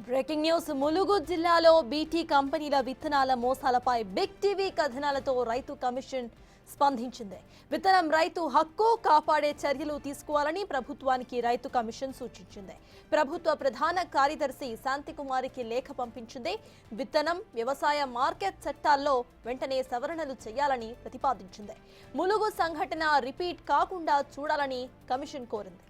Breaking news Mulugu జిల్లాలో BT కంపెనీల విత్తనాల మోసాలపై బిగ్ టీవీ కథనాలతో రైతు కమిషన్ స్పందించింది. విత్తనం రైతు హక్కు కాపాడే చర్యలు తీసుకోవాలని ప్రభుత్వానికి రైతు కమిషన్ సూచించింది. ప్రభుత్వ ప్రధాన కార్యదర్శి శాంతికుమారికి లేఖ పంపించింది. విత్తనం వ్యవసాయ మార్కెట్ చట్టాల్లో వెంటనే సవరణలు చేయాలని ప్రతిపాదించింది. ములుగు సంఘటన రిపీట్ కాకుండా చూడాలని కమిషన్ కోరింది.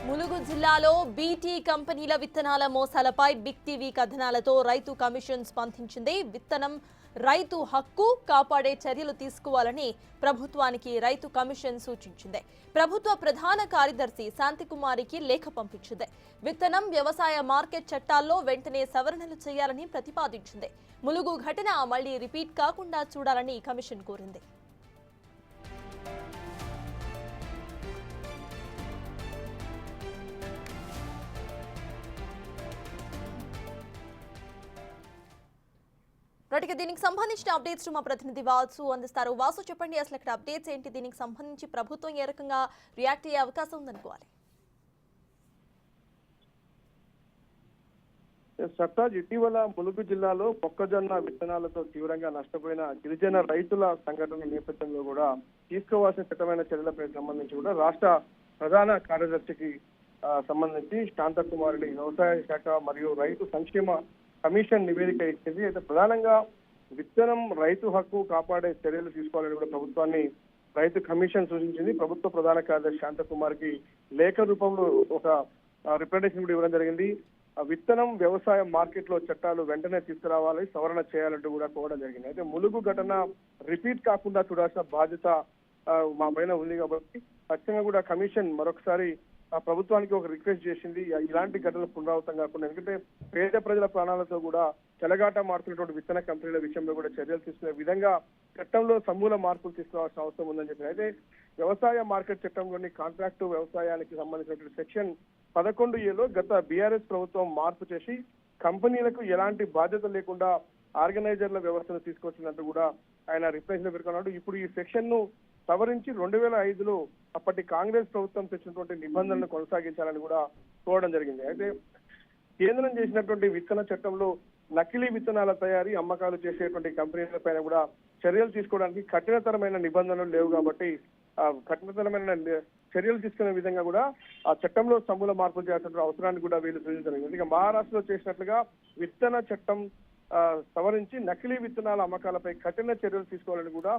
ములుగు జిల్లాలో బీటీ కంపెనీల విత్తనాల మోసాలపై బిగ్ టీవీ కథనాలతో రైతు కమిషన్ స్పందించింది. విత్తనం రైతు హక్కు కాపాడే చర్యలు తీసుకోవాలని ప్రభుత్వానికి రైతు కమిషన్ సూచించింది. ప్రభుత్వ ప్రధాన కార్యదర్శి శాంతికుమారికి లేఖ పంపించింది. విత్తనం వ్యవసాయ మార్కెట్ చట్టాల్లో వెంటనే సవరణలు చేయాలని ప్రతిపాదించింది. ములుగు ఘటన మళ్లీ రిపీట్ కాకుండా చూడాలని కమిషన్ కోరింది. దీనికి సంబంధించిన అప్డేట్స్ మా ప్రతినిధి వాసు అందిస్తారు. వాసు, చెప్పండి, అసలు ఇక్కడ అప్డేట్స్ ఏంటి? దీనికి సంబంధించి ప్రభుత్వం ఏ రకంగా రియాక్ట్ అయ్యే అవకాశం ఉందనుకోవాలి? సర్తాజ్, ఇటీవల ములుగు జిల్లాలో మొక్కజొన్న విత్తనాలతో తీవ్రంగా నష్టపోయిన గిరిజన రైతుల సంఘటన నేపథ్యంలో కూడా తీసుకోవాల్సిన చట్టమైన చర్యలపై సంబంధించి కూడా రాష్ట్ర ప్రధాన కార్యదర్శికి సంబంధించి శాంతకుమారిని వ్యవసాయ శాఖ మరియు రైతు సంక్షేమ కమిషన్ నివేదిక ఇచ్చింది. అయితే ప్రధానంగా విత్తనం రైతు హక్కు కాపాడే చర్యలు తీసుకోవాలని కూడా ప్రభుత్వాన్ని రైతు కమిషన్ సూచించింది. ప్రభుత్వ ప్రధాన కార్యదర్శి శాంతకుమార్కి లేఖ రూపంలో ఒక రిప్రజెంటేషన్ కూడా ఇవ్వడం జరిగింది. విత్తనం వ్యవసాయ మార్కెట్ లో చట్టాలు వెంటనే తీసుకురావాలి, సవరణ చేయాలంటూ కూడా కోరడం జరిగింది. అయితే ములుగు ఘటన రిపీట్ కాకుండా చూడాల్సిన బాధ్యత మా పైన ఉంది కాబట్టి ఖచ్చితంగా కూడా కమిషన్ మరొకసారి ప్రభుత్వానికి ఒక రిక్వెస్ట్ చేసింది. ఇలాంటి ఘటనలు పునరావృతం కాకుండా, ఎందుకంటే పేద ప్రజల ప్రాణాలతో కూడా చెలగాట మారుతున్నటువంటి విత్తన కంపెనీల విషయంలో కూడా చర్యలు తీసుకునే విధంగా చట్టంలో సమూల మార్పులు తీసుకురావాల్సిన అవసరం ఉందని చెప్పి అయితే వ్యవసాయ మార్కెట్ చట్టంలోని కాంట్రాక్టు వ్యవసాయానికి సంబంధించినటువంటి సెక్షన్ 11A గత బీఆర్ఎస్ ప్రభుత్వం మార్పు చేసి కంపెనీలకు ఎలాంటి బాధ్యత లేకుండా ఆర్గనైజర్ల వ్యవస్థను తీసుకొచ్చినట్టు కూడా ఆయన రిప్లైస్ లో పేర్కొన్నాడు. ఇప్పుడు ఈ సెక్షన్ ను సవరించి 2005లో అప్పటి కాంగ్రెస్ ప్రభుత్వం తెచ్చినటువంటి నిబంధనలను కొనసాగించాలని కూడా కోరడం జరిగింది. అయితే కేంద్రం చేసినటువంటి విత్తన చట్టంలో నకిలీ విత్తనాల తయారీ అమ్మకాలు చేసేటువంటి కంపెనీల పైన కూడా చర్యలు తీసుకోవడానికి కఠినతరమైన నిబంధనలు లేవు కాబట్టి కఠినతరమైన చర్యలు తీసుకునే విధంగా కూడా ఆ చట్టంలో సమూల మార్పులు చేయాల్సిన అవసరాన్ని కూడా వీళ్ళు సూచించడం. ఇక మహారాష్ట్రలో చేసినట్లుగా విత్తన చట్టం సవరించి నకిలీ విత్తనాల అమ్మకాలపై కఠిన చర్యలు తీసుకోవాలని కూడా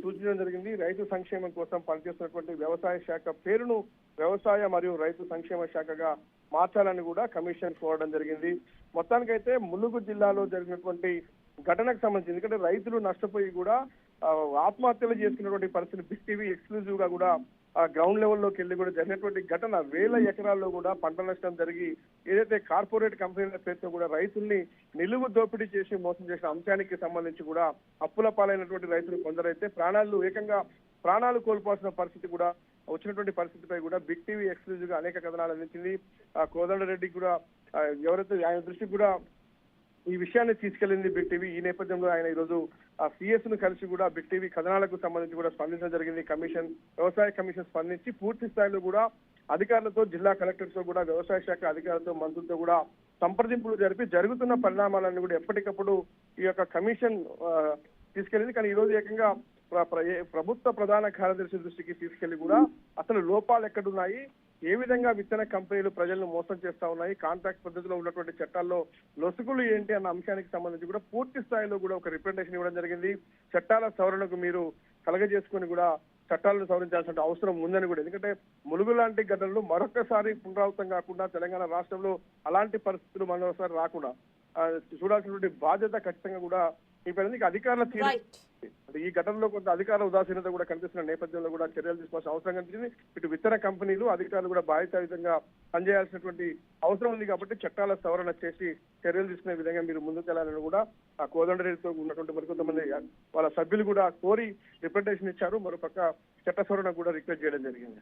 సూచించడం జరిగింది. రైతు సంక్షేమం కోసం పనిచేస్తున్నటువంటి వ్యవసాయ శాఖ పేరును వ్యవసాయ మరియు రైతు సంక్షేమ శాఖగా మార్చాలని కూడా కమిషన్ కోరడం జరిగింది. మొత్తానికైతే ములుగు జిల్లాలో జరిగినటువంటి ఘటనకు సంబంధించి, ఎందుకంటే రైతులు నష్టపోయి కూడా ఆత్మహత్యలు చేసుకున్నటువంటి పరిస్థితి బిగ్ టీవీ ఎక్స్క్లూజివ్ గా కూడా గ్రౌండ్ లెవెల్లోకి వెళ్ళి కూడా జరిగినటువంటి ఘటన, వేల ఎకరాల్లో కూడా పంట నష్టం జరిగి ఏదైతే కార్పొరేట్ కంపెనీల పేరుతో కూడా రైతుల్ని నిలువు దోపిడీ చేసి మోసం చేసిన అంశానికి సంబంధించి కూడా అప్పుల పాలైనటువంటి రైతులు కొందరైతే ప్రాణాలు కోల్పోవాల్సిన పరిస్థితి కూడా వచ్చినటువంటి పరిస్థితిపై కూడా బిగ్ టీవీ ఎక్స్క్లూజివ్ గా అనేక కథనాలు అందించింది. కోదండరెడ్డి కూడా ఎవరైతే ఆయన దృష్టికి కూడా ఈ విషయాన్ని తీసుకెళ్లింది బిగ్ టీవీ. ఈ నేపథ్యంలో ఆయన ఈరోజు సిఎస్ ను కలిసి కూడా బిగ్ టీవీ కథనాలకు సంబంధించి కూడా స్పందించడం జరిగింది. వ్యవసాయ కమిషన్ స్పందించి పూర్తి స్థాయిలో కూడా అధికారులతో, జిల్లా కలెక్టర్స్ తో కూడా, వ్యవసాయ శాఖ అధికారులతో, మంత్రులతో కూడా సంప్రదింపులు జరిపి జరుగుతున్న పరిణామాలన్నీ కూడా ఎప్పటికప్పుడు ఈ యొక్క కమిషన్ తీసుకెళ్లింది. కానీ ఈ రోజు ఏకంగా ప్రభుత్వ ప్రధాన కార్యదర్శి దృష్టికి తీసుకెళ్లి కూడా అసలు లోపాలు ఎక్కడున్నాయి, ఏ విధంగా విత్తన కంపెనీలు ప్రజలను మోసం చేస్తా ఉన్నాయి, కాంట్రాక్ట్ పద్ధతిలో ఉన్నటువంటి చట్టాల్లో లొసుగులు ఏంటి అన్న అంశానికి సంబంధించి కూడా పూర్తి స్థాయిలో కూడా ఒక రిప్రజెంటేషన్ ఇవ్వడం జరిగింది. చట్టాల సవరణకు మీరు కలగజేసుకుని కూడా చట్టాలను సవరించాల్సిన అవసరం ఉందని కూడా, ఎందుకంటే ములుగు లాంటి ఘటనలు మరొకసారి పునరావృతం కాకుండా తెలంగాణ రాష్ట్రంలో అలాంటి పరిస్థితులు మరోసారి రాకుండా చూడాల్సినటువంటి బాధ్యత ఖచ్చితంగా కూడా అధికారుల తీరు. ఈ ఘటనలో కొంత అధికార ఉదాసీనత కూడా కనిపిస్తున్న నేపథ్యంలో కూడా చర్యలు తీసుకోవాల్సిన అవసరం కనిపించింది. ఇటు విత్తన కంపెనీలు, అధికారులు కూడా బాధ్యతాయుతంగా పనిచేయాల్సినటువంటి అవసరం ఉంది కాబట్టి చట్టాల సవరణ చేసి చర్యలు తీసుకునే విధంగా మీరు ముందుకెళ్లాలని కూడా ఆ కోదండరెడ్డితో ఉన్నటువంటి మరికొంతమంది వాళ్ళ సభ్యులు కూడా కోరి రిప్రజెంటేషన్ ఇచ్చారు. మరోపక్క చట్ట సవరణ కూడా రిక్వెస్ట్ చేయడం జరిగింది.